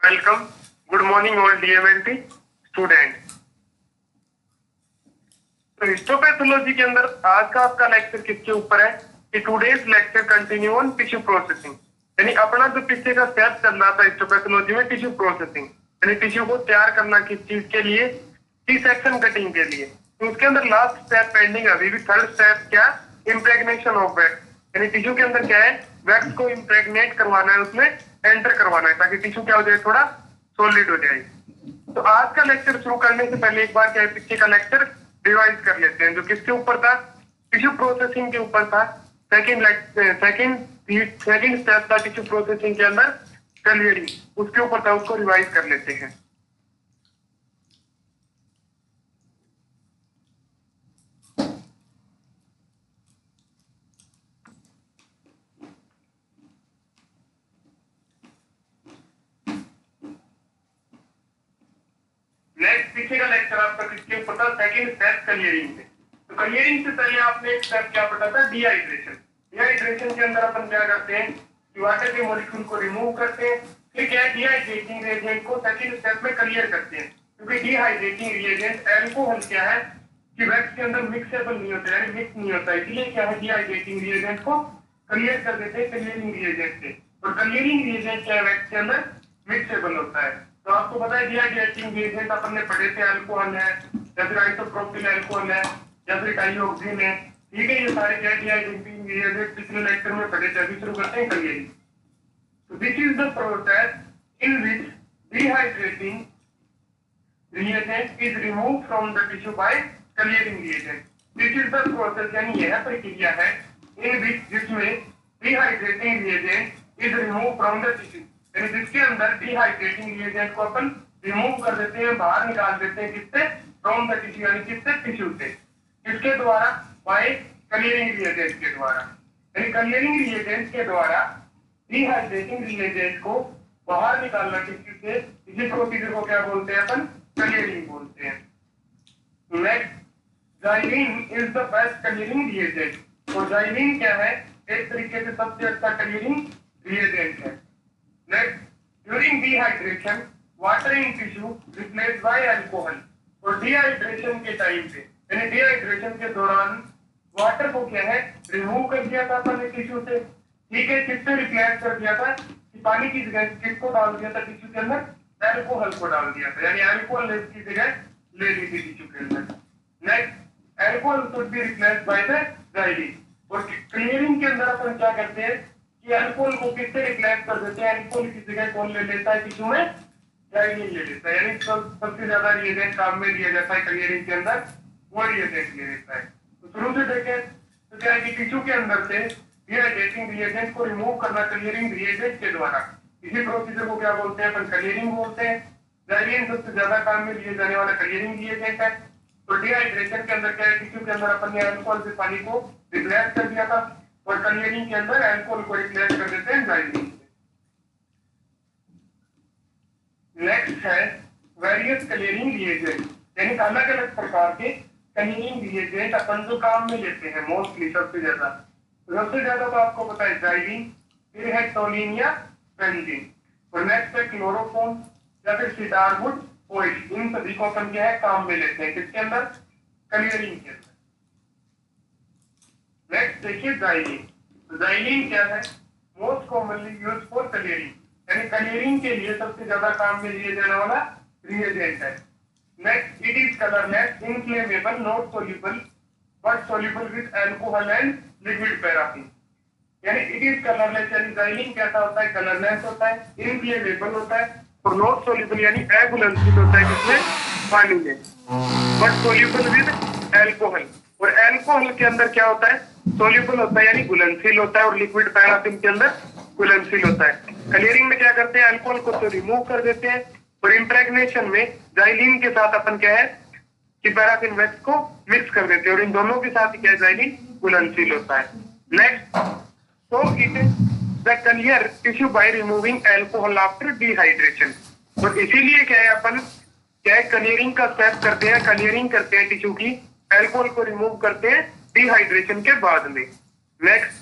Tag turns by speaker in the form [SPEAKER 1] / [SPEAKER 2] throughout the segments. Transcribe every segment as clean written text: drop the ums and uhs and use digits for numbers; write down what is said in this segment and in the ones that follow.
[SPEAKER 1] Welcome, good morning all DMLT student. तो histopathology के अंदर आज का आपका लेक्चर किसके ऊपर है कि today's lecture continue on tissue processing. यानी अपना जो पीछे का स्टेप चल रहा था हिस्टोपैथोलॉजी में टिश्यू प्रोसेसिंग, यानी टिश्यू को तैयार करना किस चीज के लिए, टी सेक्शन कटिंग के लिए। तो उसके अंदर लास्ट स्टेप पेंडिंग, अभी भी थर्ड स्टेप क्या, इम्प्रेग्नेशन ऑफ वैक्स। यानी टिश्यू के अंदर क्या है, वैक्स को इम्प्रेग्नेट करवाना है, उसमें एंटर करवाना है ताकि टिश्यू क्या हो जाए, थोड़ा सॉलिड हो जाए। तो आज का लेक्चर शुरू करने से पहले एक बार क्या है, पीछे का लेक्चर रिवाइज कर लेते हैं। जो किसके ऊपर था, टिश्यू प्रोसेसिंग के ऊपर था। सेकंड स्टेप था टिश्यू प्रोसेसिंग के अंदर कलियरिंग, उसके ऊपर था, उसको रिवाइज कर लेते हैं। नेक्स्ट पीछे का लेक्चर आपका किसके ऊपर था, सेकंड स्टेप कलियरिंग पे। तो कलियरिंग से पहले आपने एक स्टेप क्या पढ़ा था, डिहाइड्रेशन। डिहाइड्रेशन के अंदर अपन क्या करते हैं कि वाटर के मॉलिक्यूल को रिमूव करते हैं, फिर क्या है डिहाइड्रेटिंग रिएजेंट को सेकंड स्टेप में क्लियर करते हैं। क्योंकि डिहाइड्रेटिंग रिएजेंट अल्कोहल क्या है कि वैक्स के अंदर मिक्सेबल नहीं होता, यानी मिक्स नहीं होता, इसलिए क्या है डिहाइड्रेटिंग रिएजेंट को क्लियर कर देते हैं क्लियरिंग रिएजेंट से। और क्लियरिंग रिएजेंट क्या है, वैक्स के अंदर मिक्सेबल होता है। तो आपको पता है डिहाइड्रेटिंग रिएजेंट अपन ने पढ़े थे, अल्कोहल है या फिर आइसोप्रोपिल अल्कोहल है या फिर डाइऑक्सिन है, ठीक है। ये सारे क्या डिहाइड्रेटिंग रिएजेंट पिछले लेक्चर में पढ़े थे। अभी शुरू करते हैं clearing. So this is the process in which dehydrating reagent is removed from the tissue by clearing reagent. This is the process, यानी यह प्रक्रिया है in which जिसमें dehydrating reagent is removed from the tissue, यानी जिसके अंदर dehydrating reagent को अपन remove कर देते हैं, बाहर निकाल देते हैं, किससे, फ्रॉम द टिश्यू, यानी किससे, टिश्यू से। किसके द्वारा, बाय क्लियरिंग रिएजेंट के द्वारा। यानी क्लियरिंग रिएजेंट के द्वारा डिहाइड्रेटिंग रिएजेंट को बाहर निकालना टिश्यू से, इसी प्रोसीजर को क्या बोलते हैं अपन, क्लियरिंग बोलते हैं। Next, xylene is the best clearing reagent. और ज़ाइलीन क्या है, एक तरीके से सबसे अच्छा क्लियरिंग रिएजेंट है। Next, during dehydration water in tissue replaced by alcohol. और डिहाइड्रेशन के टाइम पे, यानी डिहाइड्रेशन के दौरान वाटर को क्या है, रिमूव कर दिया था अपन ने टिश्यू से, ठीक है। किससे रिप्लेस कर दिया था कि पानी की जगह किसको डाल दिया था टिश्यू के अंदर, अल्कोहल को डाल दिया था, यानी अल्कोहल की जगह ले ली थी टिश्यू के अंदर। Next, alcohol should be replaced by the xylene. और क्लियरिंग के अंदर अपन क्या करते हैं कि अल्कोहल को किससे रिप्लेस कर देते हैं, अल्कोहल की जगह कौन ले लेता है टिश्यू में, ज़ाइलीन ले लेता है। यानी सबसे ज्यादा रिएजेंट काम में लिया जाता है क्लियरिंग के अंदर, वो रिएजेंट ले लेता है। तो शुरू से देखें तो क्या है कि टिश्यू के अंदर से डिहाइड्रेटिंग रिएजेंट को रिमूव करना क्लियरिंग रिएजेंट के द्वारा, इसी प्रोसीजर को क्या बोलते हैं अपन, क्लियरिंग बोलते हैं। ज़ाइलीन सबसे ज्यादा काम में लिए जाने वाला क्लियरिंग रिएजेंट है। तो डिहाइड्रेशन के अंदर क्या है, टिश्यू के अंदर अपन ने अल्कोहल से पानी को रिप्लेस कर दिया था, और क्लियरिंग के अंदर अल्कोहल को रिप्लेस कर देते हैं ज़ाइलीन से। नेक्स्ट है वेरियस क्लियरिंग रिएजेंट, यानी अलग अलग प्रकार के क्लियरिंग रिएजेंट अपन जो काम में लेते हैं मोस्टली सबसे ज्यादा तो आपको पता है ज़ाइलीन, फिर है टोलिन या बेंजीन, और नेक्स्ट है क्लोरोफॉर्म या फिर सीडारवुड ऑयल। इन सभी को अपन क्या है काम में लेते हैं, किसके अंदर, क्लियरिंग के अंदर। नेक्स्ट देखिए ज़ाइलीन। ज़ाइलीन क्या है, most commonly use for clearing, यानी क्लियरिंग के लिए सबसे ज्यादा काम में लिए जाने वाला रिएजेंट है। Next, it is colourless, inflammable, not soluble but soluble with alcohol and liquid paraffin. यानी इट इज कलरलेस, यानी ज़ाइलीन कैसा होता है, कलरलेस होता है, इनफ्लेमेबल होता है, और नॉट सोल्यूबल यानी अघुलनशील होता है जिसमें, पानी में, बट सोल्यूबल विद अल्कोहल। और अल्कोहल के अंदर क्या होता है, सोल्यूबल होता है यानी घुलनशील होता है, और लिक्विड पैराफिन के अंदर घुलनशील होता है। क्लियरिंग में क्या करते हैं, अल्कोहल को तो रिमूव कर देते हैं, और इम्प्रेग्नेशन में ज़ाइलीन के साथ अपन क्या है कि पैराफिन वैक्स को मिक्स कर देते हैं, और इन दोनों के साथ क्या है, ज़ाइलीन घुलनशील होता है। Next, so it is the clear tissue by removing alcohol after dehydration। तो इसीलिए क्या है अपन क्या है क्लियरिंग का स्टेप करते हैं, क्लियरिंग करते हैं टिश्यू की, अल्कोहल को रिमूव करते हैं डिहाइड्रेशन के बाद में। Next,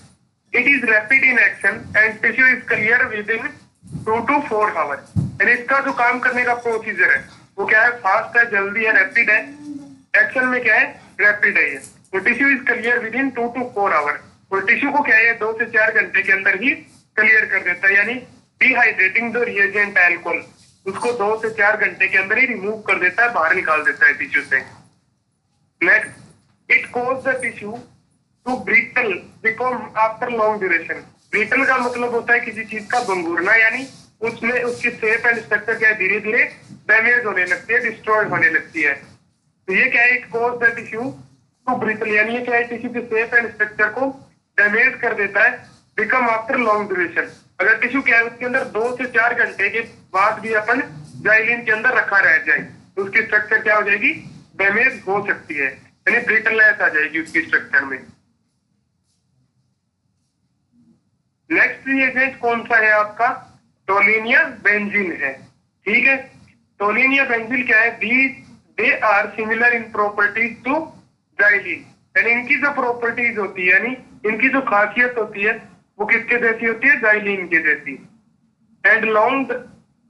[SPEAKER 1] it is rapid in action and tissue is clear within 2 to 4 hours। यानी इसका जो काम करने का प्रोसीजर है वो क्या है, फास्ट है, जल्दी है, रैपिड है। एक्शन में क्या है, रैपिड है ये। तो tissue is clear within 2 to 4 hour. और टिश्यू को क्या है 2 से 4 घंटे के अंदर ही क्लियर कर देता है, यानी डिहाइड्रेटिंग द रिएजेंट अल्कोहल उसको 2 से 4 घंटे के अंदर ही रिमूव कर देता है, बाहर निकाल देता है टिश्यू से। Next, it cause the tissue to brittle become after long duration. Brittle का मतलब होता है किसी चीज का भंगुरना, यानी उसमें उसकी शेप एंड स्ट्रक्चर क्या है धीरे धीरे डैमेज होने लगती है, डिस्ट्रॉय होने लगती है। तो ये क्या है, it cause the tissue to brittle, यानी ये क्या है टिश्यू के शेप एंड स्ट्रक्चर को डैमेज कर देता है, बिकम आफ्टर लॉन्ग ड्यूरेशन। अगर टिश्यू क्या है उसके अंदर 2 से 4 घंटे के बाद भी अपन जाइलिन के अंदर रखा रह जाए तो उसकी स्ट्रक्चर क्या हो जाएगी, डैमेज हो सकती है, यानी ब्रिटलनेस आ जाएगी उसकी स्ट्रक्चर में। नेक्स्ट रिएजेंट कौन सा है आपका, टोलिनिया बेंजीन है। ठीक है, टोलिनिया बेंजीन क्या है, they are similar in properties to xylene, यानी इनकी जो प्रॉपर्टीज होती है, यानी इनकी जो खासियत होती है वो किसके जैसी होती है, जाइलिन के जैसी। And long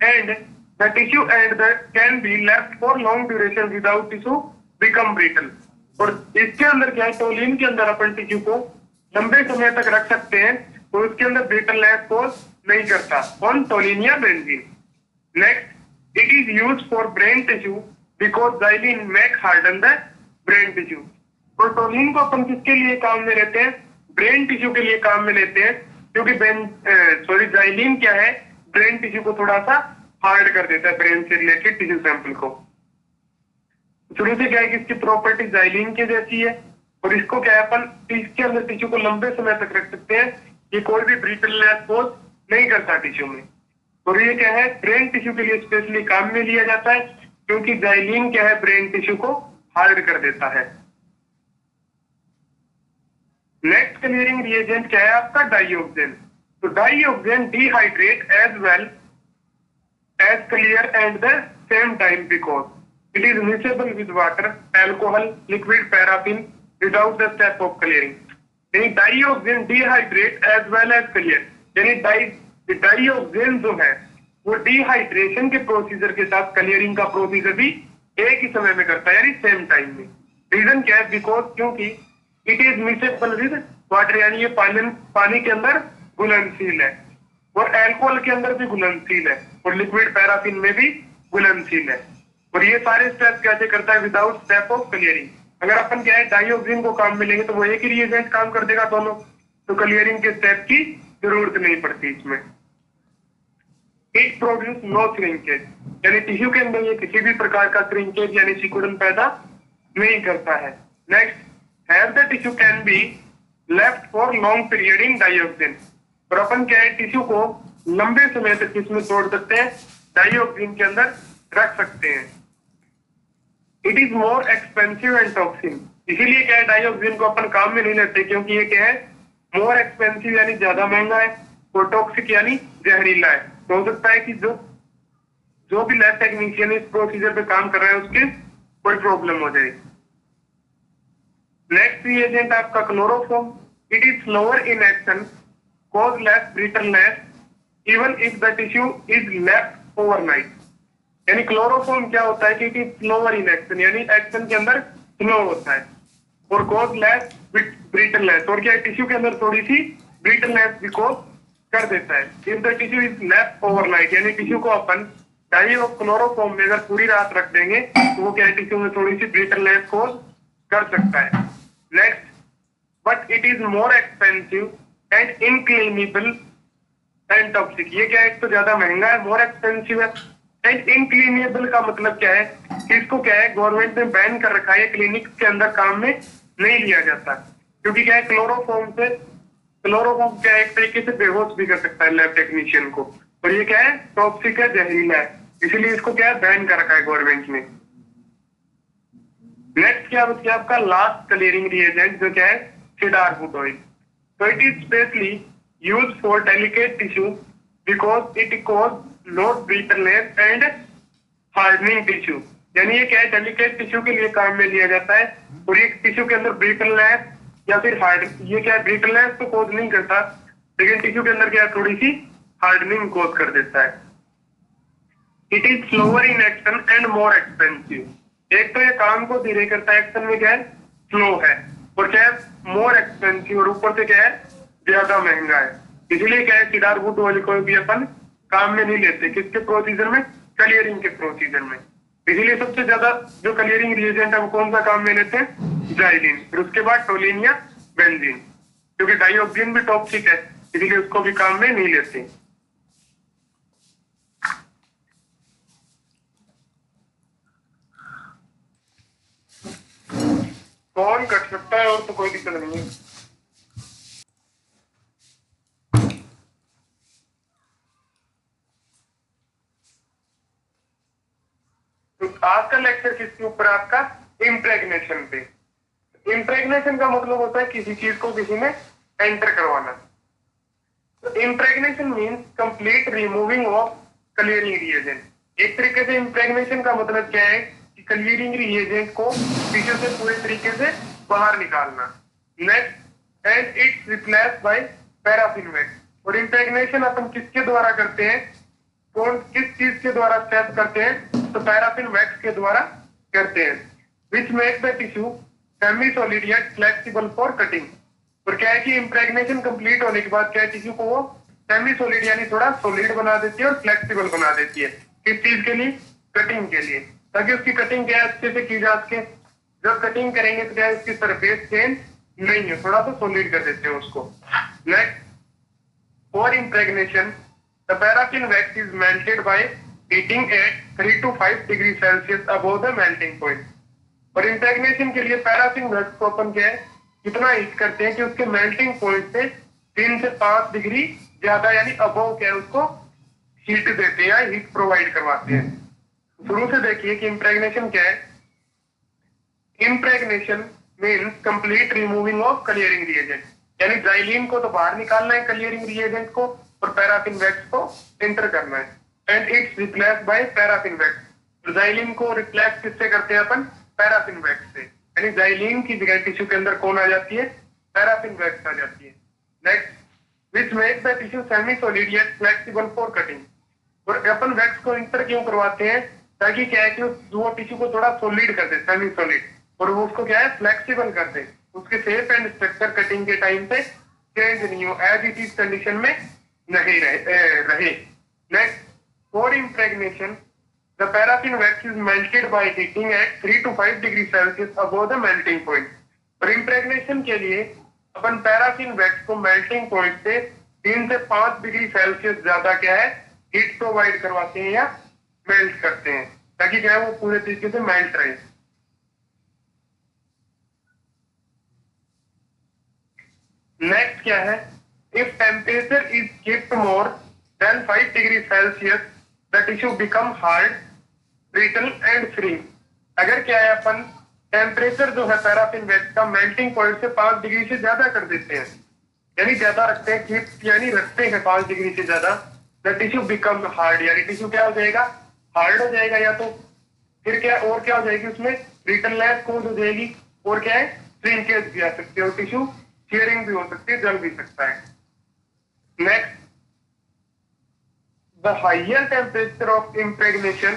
[SPEAKER 1] and the tissue and the can be left for long duration without tissue become brittle. और इसके अंदर क्या है, टोलिन के अंदर अपन टिश्यू को लंबे समय तक रख सकते हैं तो उसके अंदर ब्रिटलनेस को नहीं करता, on toluene benzene. Next, it is use for brain tissue because xylene make harden the brain tissue. और टोलिन को अपन किसके लिए काम में लेते हैं, ब्रेन टिश्यू के लिए काम में लेते हैं, क्योंकि जाइलिन क्या है, ब्रेन टिश्यू को थोड़ा सा हार्ड कर देता है, ब्रेन से रिलेटेड टिश्यू सैंपल को। शुरू से क्या है कि इसकी प्रॉपर्टी जाइलिन के जैसी है और इसको क्या है अपन इसके अंदर टिश्यू को लंबे समय तक रख सकते हैं, ये कोई भी ब्रिटलनेस कोज नहीं करता टिश्यू में। और ये क्या है, ब्रेन टिश्यू के लिए स्पेशली काम में लिया जाता है, क्योंकि जाइलिन क्या है, ब्रेन टिश्यू को हार्ड कर देता है। नेक्स्ट क्लियरिंग रिएजेंट क्या है आपका, डाइऑक्सिन। तो dioxane dehydrate as well as clear at the same time because it is miscible with water, alcohol, liquid paraffin without the step of clearing. यानी dioxane dehydrate as well as clear, यानी dioxane जो है वो dehydration के procedure के साथ clearing का procedure भी एक ही समय में करता है, यानी सेम टाइम में। रीजन क्या है, बिकॉज क्योंकि it is miscible with water, यानी ये पानी के अंदर घुलनशील है और एल्कोहल के अंदर भी घुलनशील है और लिक्विड पैराफिन में भी घुलनशील है। और ये सारे स्टेप कैसे करता है, विदाउट स्टेप ऑफ क्लियरिंग। अगर अपन क्या है डाइऑक्सिन को काम में लेंगे तो वो एक ही रिएजेंट काम कर देगा दोनों, तो क्लियरिंग के स्टेप की जरूरत नहीं पड़ती इसमें। इट प्रोड्यूस नो श्रिंकेज, यानी टिश्यू के अंदर ये किसी भी प्रकार का श्रिंकेज यानी सिकुड़न पैदा नहीं करता है। Next, have the tissue can be left for long period in dioxin. और अपन क्या है टिश्यू को लंबे समय तक इसमें छोड़ सकते हैं, डाइऑक्सिन के अंदर रख सकते हैं। It is more expensive and toxin, इसीलिए क्या है डाइऑक्सिन को अपन काम में नहीं लेते, क्योंकि ये क्या है मोर एक्सपेंसिव यानी ज्यादा महंगा है और टॉक्सिक यानी जहरीला है। तो हो सकता है कि जो भी लैब टेक्नीशियन इस प्रोसीजर पे काम कर रहा है उसके कोई प्रॉब्लम हो जाए। नेक्स्ट रिएजेंट आपका chloroform. It is slower in action, cause less brittleness even if the tissue is left overnight. यानी क्लोरोफॉर्म क्या होता है कि it is slower in action, यानी एक्शन के अंदर स्लो होता है और कॉज लेस ब्रिटलनेस, और क्या टिश्यू के अंदर थोड़ी सी ब्रिटलनेस भी कॉज कर देता है। If the tissue is left overnight, यानी टिश्यू को अपन क्लोरोफॉर्म में अगर पूरी रात रख देंगे तो वो क्या टिश्यू में थोड़ी सी ब्रिटलनेस कॉज कर सकता है। Next, but it is more expensive and inflammable and toxic. ये क्या है, एक तो ज्यादा महंगा है, मोर एक्सपेंसिव है, एंड इनक्लीनेबल का मतलब क्या है कि इसको क्या है गवर्नमेंट ने बैन कर रखा है, क्लिनिक के अंदर काम में नहीं लिया जाता, क्योंकि क्या है क्लोरोफॉर्म क्या है एक तरीके से बेहोश भी कर सकता है लैब टेक्नीशियन को, और ये क्या है टॉक्सिक है, जहरीला है, इसीलिए इसको क्या है बैन कर रखा है गवर्नमेंट ने। नेक्स्ट क्या बच्चे आपका लास्ट क्लियरिंग रिएजेंट जो क्या है सीडारवुड ऑयल। तो it is specially use for delicate tissue because it cause not brittleness and hardening tissue. यानी ये क्या है डेलिकेट टिश्यू के लिए काम में लिया जाता है और ये टिश्यू के अंदर ब्रिटलनेस या फिर हार्ड, ये क्या है ब्रिटलनेस तो कॉज नहीं करता, लेकिन टिश्यू के अंदर क्या है थोड़ी सी हार्डनिंग कॉज कर देता है। It is slower in action and more expensive. एक तो ये काम को धीरे करता है, एक्शन में क्या है स्लो है, और क्या है मोर एक्सपेंसिव, और ऊपर से क्या है ज्यादा महंगा है। इसलिए क्या है सिडार वुड ऑयल को भी अपन काम में नहीं लेते, किसके प्रोसीजर में, क्लियरिंग के प्रोसीजर में। इसलिए सबसे ज्यादा जो क्लियरिंग रिएजेंट है वो कौन सा काम में लेते हैं, जाइलिन, फिर उसके बाद टोलिन या बेंजीन, क्योंकि डाइऑक्सिन भी टॉक्सिक है इसलिए उसको भी काम में नहीं लेते। कौन कट सकता है और तो कोई दिक्कत नहीं है। तो आज का लेक्चर किसके ऊपर, आपका इम्प्रेग्नेशन पे। इम्प्रेग्नेशन का मतलब होता है किसी चीज को किसी में एंटर करवाना। तो impregnation means complete removing of clearing reagent. एक तरीके से इम्प्रेग्नेशन का मतलब क्या है कि क्लियरिंग रिएजेंट को टिश्यू से पूरे तरीके से बाहर निकालना। Next, and it's replace by paraffin wax. और इम्प्रेग्नेशन अपन किसके द्वारा करते हैं, कौन किस चीज के द्वारा स्टेप करते हैं, तो पैराफिन वैक्स के द्वारा करते हैं, which make the tissue semi solid yet flexible for cutting. और क्या है कि इम्प्रेग्नेशन कंप्लीट होने के बाद क्या है टिश्यू को वो सेमी सॉलिड यानी थोड़ा सॉलिड बना देती है और फ्लेक्सिबल बना देती है। किस चीज के लिए, कटिंग के लिए, ताकि उसकी कटिंग क्या है अच्छे से की जा सके। जब कटिंग करेंगे तो क्या है उसकी सरफेस चेंज नहीं है, थोड़ा सा सॉलिड कर देते हैं उसको। Next, for impregnation the paraffin wax is melted by heating at 3 to 5 degree Celsius above the melting point. और इम्प्रेग्नेशन के लिए पैराफिन वैक्स को अपन क्या है कितना हीट करते हैं कि उसके मेल्टिंग पॉइंट से 3 से 5 डिग्री ज्यादा यानी अबव क्या है उसको हीट देते हैं या हीट प्रोवाइड करवाते हैं। शुरू से देखिए कि इम्प्रेग्नेशन क्या है। Impregnation means complete removing of clearing reagent, यानी जाइलिन को तो बाहर निकालना है क्लियरिंग रिएजेंट को, और पैराफिन वैक्स को एंटर करना है। And it's replace by paraffin wax. Xylene को रिप्लेस किससे करते हैं अपन, पैराफिन वैक्स से, यानी जाइलिन की जगह टिश्यू के अंदर कौन आ जाती है, पैराफिन वैक्स आ जाती है। Next, which make the tissue semi solid yet flexible for cutting. और अपन वैक्स को इंटर क्यों करवाते हैं, ताकि क्या है कि वो टिश्यू को थोड़ा सॉलिड कर दे, सेमी सॉलिड, और वो उसको क्या है फ्लेक्सिबल कर दे, उसके शेप एंड स्ट्रक्चर कटिंग के टाइम पे चेंज नहीं हो, एज इट इज कंडीशन में नहीं रहे। Next, for impregnation the paraffin wax is melted by heating at 3 to 5 degree Celsius above the melting point. और इम्प्रेग्नेशन के लिए अपन पैराफिन वैक्स को मेल्टिंग पॉइंट से 3 से 5 डिग्री सेल्सियस ज्यादा क्या है हीट प्रोवाइड करवाते हैं या मेल्ट करते हैं, ताकि क्या है वो पूरे तरीके से मेल्ट रहे। नेक्स्ट क्या है, if temperature is kept more than 5 degree Celsius the tissue become hard, brittle and shrink. अगर क्या है अपन टेम्परेचर जो है पैराफिन वैक्स का मेल्टिंग पॉइंट से 5 डिग्री से ज्यादा कर देते हैं, यानी ज्यादा रखते हैं, कीप यानी रखते हैं 5 डिग्री से ज्यादा, द टिश्यू बिकम हार्ड, यानी टिश्यू क्या हो जाएगा, हार्ड हो जाएगा, या तो फिर क्या और क्या हो जाएगी उसमें ब्रिटलनेस कोज हो जाएगी, और क्या है श्रिंकेज भी आ सकती है, और टिश्यू शीयरिंग भी हो सकती है, जल भी सकता है। Next, the higher temperature of impregnation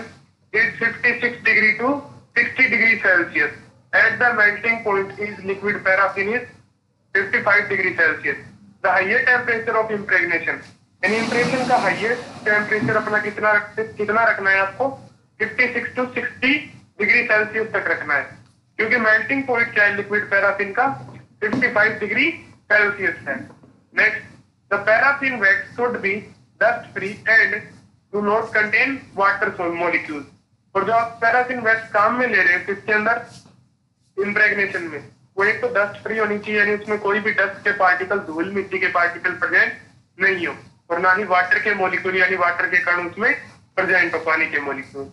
[SPEAKER 1] is 56 degree to 60 degree Celsius. At the melting point is liquid paraffin is 55 degree Celsius. The higher temperature of impregnation, यानी इम्प्रेशन का हाईएस्ट टेम्परेचर अपना कितना रखना है आपको, 56 to 60 डिग्री सेल्सियस तक रखना है, क्योंकि मेल्टिंग पॉइंट क्या है लिक्विड पैराफिन का 55 डिग्री सेल्सियस है। Next, the paraffin wax should be dust free and do not contain water molecule. और जो आप पैराफिन वैक्स काम में ले रहे हैं किसके अंदर, इम्प्रेग्नेशन में, वो एक तो डस्ट फ्री होनी चाहिए, यानी उसमें कोई भी डस्ट के पार्टिकल, धूल मिट्टी के पार्टिकल प्रेजेंट नहीं हो, और ना ही वाटर के मॉलिक्यूल यानी वाटर के कण उसमें प्रेजेंट हो, पानी के molecule.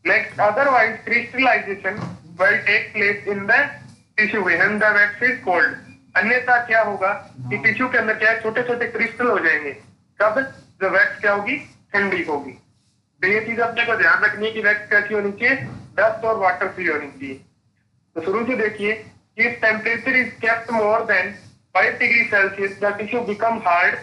[SPEAKER 1] Next, otherwise crystallization will take place in the tissue when the wax is cold. अन्यथा क्या होगा कि टिश्यू के अंदर क्या है छोटे छोटे क्रिस्टल हो जाएंगे, कब, जब वैक्स क्या होगी, ठंडी होगी। तो ये चीज अपने को ध्यान रखनी है कि वैक्स कैसी होनी चाहिए, डस्ट और वाटर फ्री होनी चाहिए। तो शुरू से देखिए कि temperature is kept more than 5 degree Celsius the tissue become hard,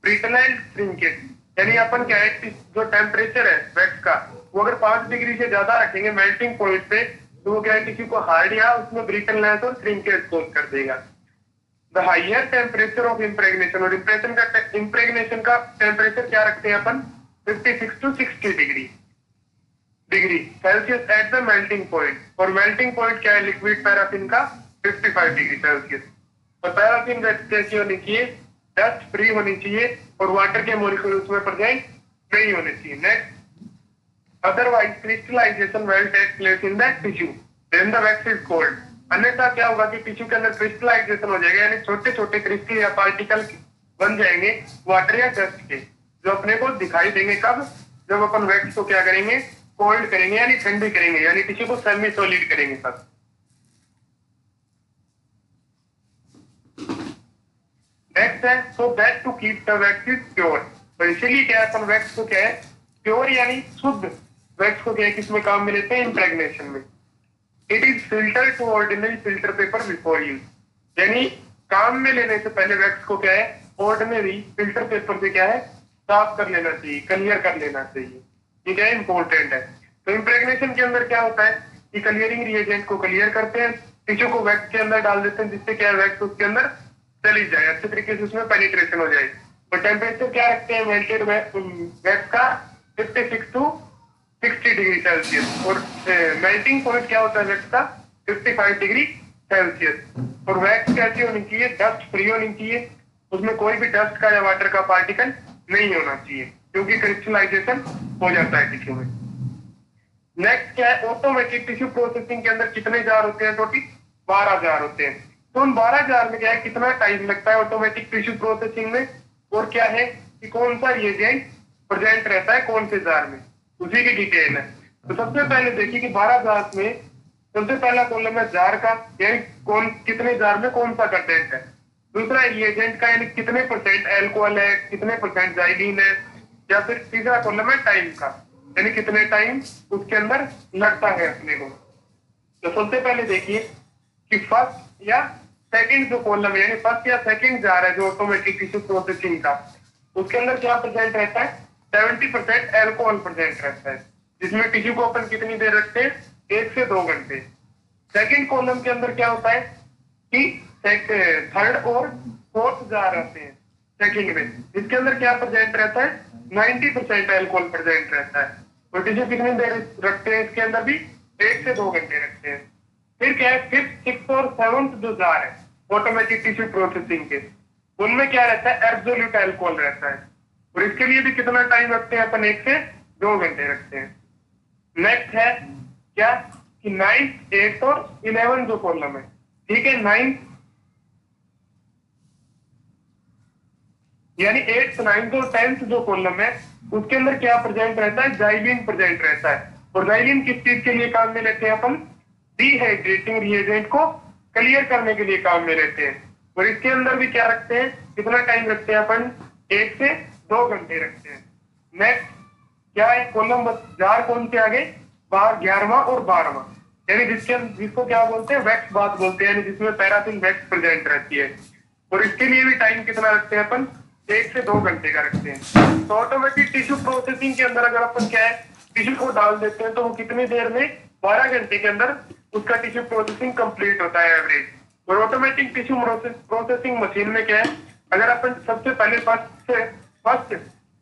[SPEAKER 1] brittle and shrinkage. यानी अपन क्या है जो टेम्परेचर है वैक्स का वो अगर 5 डिग्री से ज्यादा रखेंगे मेल्टिंग पॉइंट पे तो वो क्या है टिश्यू को हार्ड या उसमें ब्रिटलनेस और श्रिंकेज कॉज कर देगा। The higher temperature of impregnation, और इम्प्रेगनेशन का टेम्परेचर क्या रखते हैं अपन 56 to 60 degree Celsius at the melting point, और मेल्टिंग पॉइंट क्या है लिक्विड पैराफिन का 55 डिग्री सेल्सियस। और पैराफिन कैसी होनी चाहिए, डस्ट फ्री होनी चाहिए और वाटर के मॉलिक्यूल उसमें प्रेजेंट नहीं होने चाहिए। Next, otherwise crystallization will take place in that tissue then the wax is cold. अन्यथा क्या होगा कि टिश्यू के अंदर क्रिस्टलाइजेशन हो जाएगा, यानी छोटे छोटे क्रिस्टल या पार्टिकल बन जाएंगे वाटर या डस्ट के, जो अपने को दिखाई देंगे कब, जब अपन वैक्स को क्या करेंगे, कोल्ड करेंगे यानी ठंडी करेंगे, यानी टिश्यू को सेमी सॉलिड करेंगे तब। नेक्स्ट है so that to keep the wax is pure, तो इसीलिए क्या है अपन वैक्स को क्या है प्योर यानी शुद्ध वैक्स को क्या है किसमें काम में लेते हैं, इम्प्रेगनेशन में। It is filter to ordinary filter paper before use, यानी काम में लेने से पहले वैक्स को क्या है ऑर्डिनरी फिल्टर पेपर से क्या है साफ कर लेना चाहिए, क्लियर कर लेना चाहिए। ये क्या है इंपॉर्टेंट है। तो इम्प्रेगनेशन के अंदर क्या होता है कि क्लियरिंग रिएजेंट को क्लियर करते हैं, टिश्यू को वैक्स के अंदर डाल देते हैं जिससे क्या है वैक्स उसके अंदर चली जाए, अच्छे तरीके से उसमें पेनिट्रेशन हो जाए। और टेम्परेचर क्या रखते हैं मेल्टेड वैक्स का 56 to 60 डिग्री सेल्सियस, और मेल्टिंग पॉइंट क्या होता है वैक्स का 55 डिग्री सेल्सियस। और वैक्स कैसी होनी चाहिए, डस्ट फ्री होनी चाहिए, उसमें कोई भी डस्ट का या वाटर का पार्टिकल नहीं होना चाहिए क्योंकि क्रिस्टलाइजेशन हो जाता है टिश्यू में। नेक्स्ट क्या है ऑटोमेटिक टिश्यू प्रोसेसिंग के अंदर कितने जार होते हैं, टोटल 12 जार होते हैं। तो उन 12 जार में क्या है कितना टाइम लगता है ऑटोमेटिक टिश्यू प्रोसेसिंग में, और क्या है कि कौन सा रिएजेंट प्रेजेंट रहता है कौन से जार में, उसी की डिटेल है। तो सबसे पहले देखिए कि 12 जार में सबसे पहला कॉलम है जार का, यानी कौन कितने जार में कौन सा कंटेंट है। दूसरा रिएजेंट का यानी कितने परसेंट एल्कोहल है, कितने परसेंट जाइलिन है, या फिर तीसरा कॉलम है टाइम का, यानी कितने टाइम उसके अंदर लगता है अपने को। तो सबसे पहले देखिए कि फर्स्ट या सेकंड जो कॉलम है यानी फर्स्ट या सेकंड जार है जो ऑटोमेटिक टिश्यू प्रोसेसिंग का, उसके अंदर क्या प्रेजेंट रहता है 70% एल्कोहल प्रेजेंट रहता है, जिसमें टिश्यू को अपन कितनी देर रखते हैं 1 से 2 घंटे। सेकंड कॉलम के अंदर क्या होता है कि थर्ड और फोर्थ जार रहते हैं सेकंड में, जिसके अंदर क्या प्रेजेंट रहता है 90% एल्कोहल प्रेजेंट रहता है। और टिश्यू कितनी देर रखते हैं इसके अंदर भी 1 से 2 घंटे रखते हैं। फिर क्या है फिफ्थ, सिक्स्थ और सेवंथ जो जार है ऑटोमेटिक टिश्यू प्रोसेसिंग के, उनमें क्या रहता है एब्सोल्यूट एल्कोहल रहता है, और इसके लिए भी कितना टाइम रखते हैं अपन 1 से 2 घंटे रखते हैं। नेक्स्ट है क्या कि 9th, 8th और 11 जो कॉलम है, ठीक है 9th यानी 8th, 9th और 10th जो कॉलम है उसके अंदर क्या प्रेजेंट रहता है, जाइलिन प्रेजेंट रहता है। और जाइलिन किस चीज के लिए काम में लेते हैं अपन, डिहाइड्रेटिंग रिएजेंट को क्लियर करने के लिए काम में लेते हैं। और इसके अंदर भी क्या रखते हैं, कितना टाइम रखते हैं अपन 1 से 2 घंटे रखते हैं। नेक्स्ट क्या है कॉलम जार कौन से आगे 11वां और 12वां, यानी जिसको क्या बोलते हैं वैक्स बाथ बोलते हैं, यानी जिसमें पैराफिन वैक्स प्रेजेंट रहती है। और इसके लिए भी टाइम कितना रखते हैं अपन 1 से 2 घंटे का रखते हैं। तो ऑटोमेटिक टिश्यू प्रोसेसिंग के अंदर अगर अपन क्या है टिश्यू को डाल देते हैं तो वो कितनी देर में 12 घंटे के अंदर उसका टिश्यू प्रोसेसिंग कंप्लीट होता है एवरेज। और ऑटोमेटिक टिश्यू प्रोसेसिंग मशीन में क्या है अगर अपन सबसे पहले फर्स्ट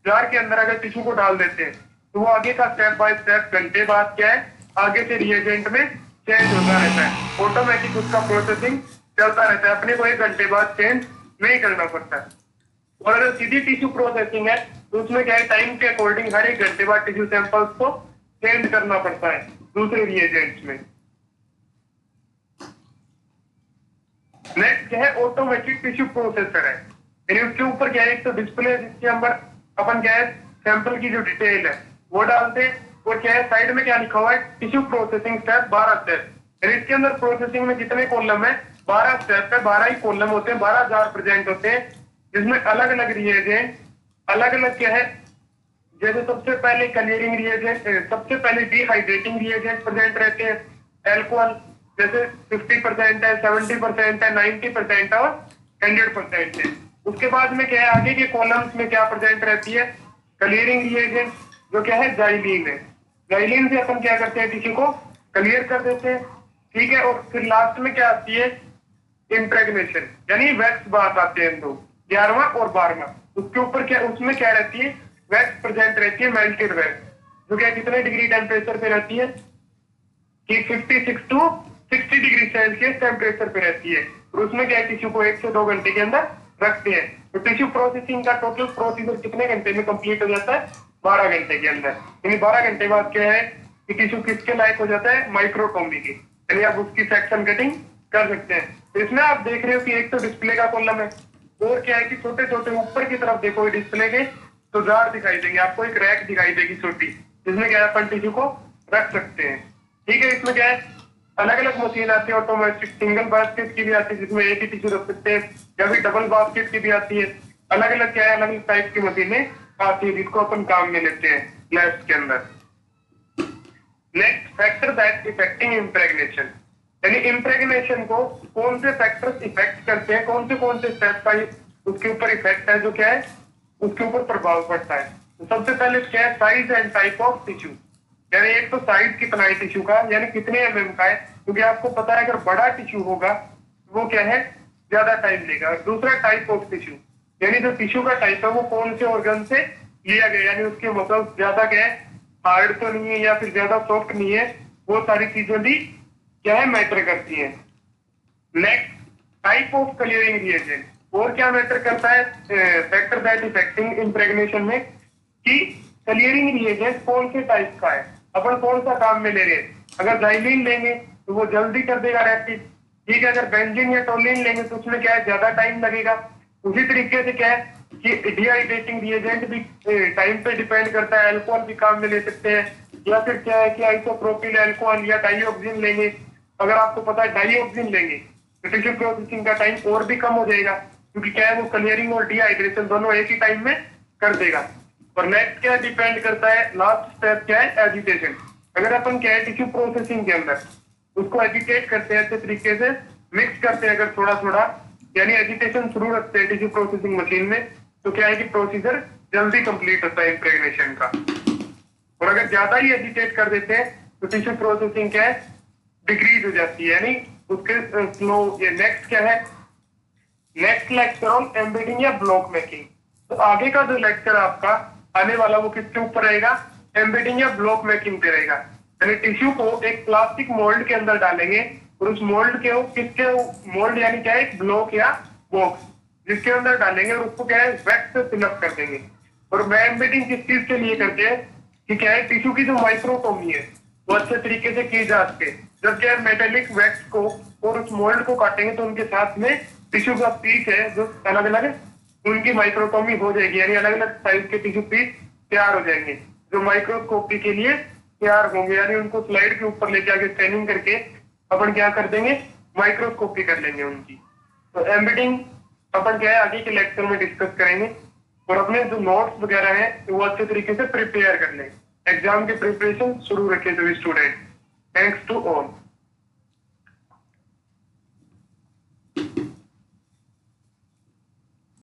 [SPEAKER 1] जार के अंदर अगर टिश्यू को डाल देते हैं तो वो आगे का स्टेप बाय स्टेप घंटे बाद क्या है आगे से रिएजेंट में चेंज होता रहता है, ऑटोमेटिक उसका प्रोसेसिंग चलता रहता है, अपने को 1 घंटे बाद चेंज नहीं करना पड़ता है। और अगर सीधी टिश्यू प्रोसेसिंग है तो उसमें क्या है टाइम के अकॉर्डिंग हर 1 घंटे बाद टिश्यू सैंपल्स को चेंज करना पड़ता है दूसरे रिएजेंट्स में। नेक्स्ट क्या है ऑटोमेटिक टिश्यू प्रोसेसर है, यानी उसके ऊपर क्या है एक तो डिस्प्ले जिसके अंदर अपन क्या है सैंपल की जो डिटेल है वो डालते हैं, और क्या है साइड में क्या लिखा हुआ है टिश्यू प्रोसेसिंग स्टेप 12 स्टेप, यानी इसके अंदर प्रोसेसिंग में कितने कॉलम है 12 स्टेप है, 12 ही कॉलम होते हैं, 12 जार प्रेजेंट होते हैं जिसमें अलग अलग रिएजेंट अलग अलग क्या है, जैसे सबसे पहले क्लियरिंग रिएजेंट सबसे पहले डिहाइड्रेटिंग रिएजेंट प्रेजेंट रहते हैं, एल्कोहल जैसे 50% है, 70% है, 90% है और 100% है। उसके बाद में क्या है आगे के कॉलम्स में क्या प्रेजेंट रहती है क्लियरिंग रिएजेंट जो क्या है जाइलीन है, जाइलिन से अपन क्या करते हैं, टिश्यू को क्लियर कर देते हैं, ठीक है। और फिर लास्ट में क्या आती है, इम्प्रेग्नेशन, यानी वैक्स बात आते हैं दो, 11वां और 12वां। उसके ऊपर क्या, उसमें क्या रहती है, वैक्स प्रेजेंट रहती है, मेल्टेड वैक्स, जो क्या कितने डिग्री टेम्परेचर पे रहती है कि 56 टू 60 डिग्री सेल्सियस टेम्परेचर पे रहती है। और उसमें क्या टिश्यू को 1 से 2 घंटे के अंदर रखते हैं। तो टिश्यू प्रोसेसिंग का टोटल प्रोसीजर कितने घंटे में कंप्लीट हो जाता है, 12 घंटे के अंदर। यानी 12 घंटे बाद क्या है कि टिश्यू किसके लायक हो जाता है, माइक्रोटोमी के, यानी आप उसकी सेक्शन कटिंग कर सकते हैं। तो इसमें आप देख रहे हो कि एक तो डिस्प्ले का कॉलम है, और क्या है कि छोटे छोटे ऊपर की तरफ देखो डिस्प्ले के तो जार दिखाई देंगे आपको, एक रैक दिखाई देगी छोटी, जिसमें क्या है अपन टिश्यू को रख सकते हैं, ठीक है। इसमें क्या है, अलग अलग मशीन आती है, ऑटोमेटिक सिंगल बास्केट की भी आती है जिसमें एक ही टिश्यू रख सकते हैं, या फिर डबल बास्केट की भी आती है। अलग अलग क्या है, अलग अलग टाइप की मशीनें आती है जिसको अपन काम में लेते हैं लैब्स के अंदर। नेक्स्ट फैक्टर दैट इफेक्टिंग इम्प्रेग्नेशन, यानी इम्प्रेग्नेशन को कौन से फैक्टर्स इफेक्ट करते हैं, कौन से स्टेप का उसके ऊपर इफेक्ट है, जो क्या है उसके ऊपर प्रभाव पड़ता है। तो सबसे पहले क्या है, size and type of tissue, यानी एक तो साइज कितना है टिश्यू का, यानी कितने एमएम का है, क्योंकि आपको पता है अगर बड़ा टिश्यू होगा वो क्या है ज्यादा टाइम लेगा। दूसरा टाइप ऑफ टिश्यू, यानी जो टिश्यू का टाइप है वो कौन से ऑर्गन से लिया गया, यानी उसके मतलब ज्यादा क्या है, हार्ड तो नहीं है या फिर ज्यादा सॉफ्ट नहीं है, वो सारी चीजें भी क्या है मैटर करती है। Next, type of clearing reagent, और क्या मैटर करता है फैक्टर दैट इफेक्टिंग इम्प्रेग्नेशन में, कि क्लियरिंग रिएजेंट कौन से टाइप का है, अपन कौन सा काम में ले रहे हैं। अगर जाइलिन लेंगे तो वो जल्दी कर देगा रैपिड, ठीक है। अगर बेंजीन या टोलिन लेंगे तो उसमें क्या है ज्यादा टाइम लगेगा। उसी तरीके से क्या है कि डिहाइड्रेटिंग रिएजेंट भी टाइम पे डिपेंड करता है, अल्कोहल भी काम में ले सकते हैं, या फिर क्या है कि आइसोप्रोपिल अल्कोहल या डाइऑक्सिन लेंगे। अगर आपको पता है डाइऑक्सिन लेंगे तो टिश्यू प्रोसेसिंग का टाइम और भी कम हो जाएगा, क्योंकि क्या है वो क्लियरिंग और डिहाइड्रेशन दोनों एक ही टाइम में कर देगा। और नेक्स्ट क्या डिपेंड करता है, लास्ट स्टेप क्या है, एजिटेशन। अगर अपन क्या है टिश्यू प्रोसेसिंग के अंदर उसको एजिटेट करते हैं, अच्छे तरीके से मिक्स करते हैं अगर थोड़ा थोड़ा, यानी एजिटेशन शुरू रखते हैं टिश्यू प्रोसेसिंग मशीन में, तो क्या है कि प्रोसीजर जल्दी कंप्लीट होता है इम्प्रेग्नेशन का। और अगर ज्यादा ही एजिटेट कर देते हैं तो टिश्यू प्रोसेसिंग क्या है डिक्रीज हो जाती है, यानी उसके स्लो। ये नेक्स्ट क्या है, नेक्स्ट लेक्चर ऑन एम्बेडिंग या ब्लॉक मेकिंग। तो आगे का जो लेक्चर आपका आने वाला वो किसके ऊपर रहेगा, एम्बेडिंग या ब्लॉक मेकिंग पे रहेगा। यानी टिश्यू को एक प्लास्टिक मोल्ड के अंदर डालेंगे, और उस मोल्ड के किसके मोल्ड यानी क्या है एक ब्लॉक या बॉक्स, जिसके अंदर डालेंगे और उसको क्या है वैक्स से फिलअप कर देंगे। और एम्बेडिंग किस चीज के लिए करते हैं कि क्या है टिश्यू की जो माइक्रोटोमी है वो अच्छे तरीके से की जा सके। जब क्या है मेटेलिक वैक्स को और उस मोल्ड को काटेंगे तो उनके साथ में टिश्यू का पीस है जो अलग अलग उनकी माइक्रोटोमी हो जाएगी, यानी अलग अलग साइज के टिश्यू पीस तैयार हो जाएंगे जो माइक्रोस्कोपी के लिए तैयार होंगे। यानी उनको स्लाइड के ऊपर लेके आके स्कैनिंग करके अपन क्या कर देंगे, माइक्रोस्कोपी कर लेंगे उनकी। तो एम्बेडिंग अपन क्या है आगे के लेक्चर में डिस्कस करेंगे, और अपने जो नोट्स वगैरह है वो अच्छे तरीके से प्रिपेयर कर लें। एग्जाम की प्रिपरेशन शुरू रखें सभी स्टूडेंट। Thanks to all.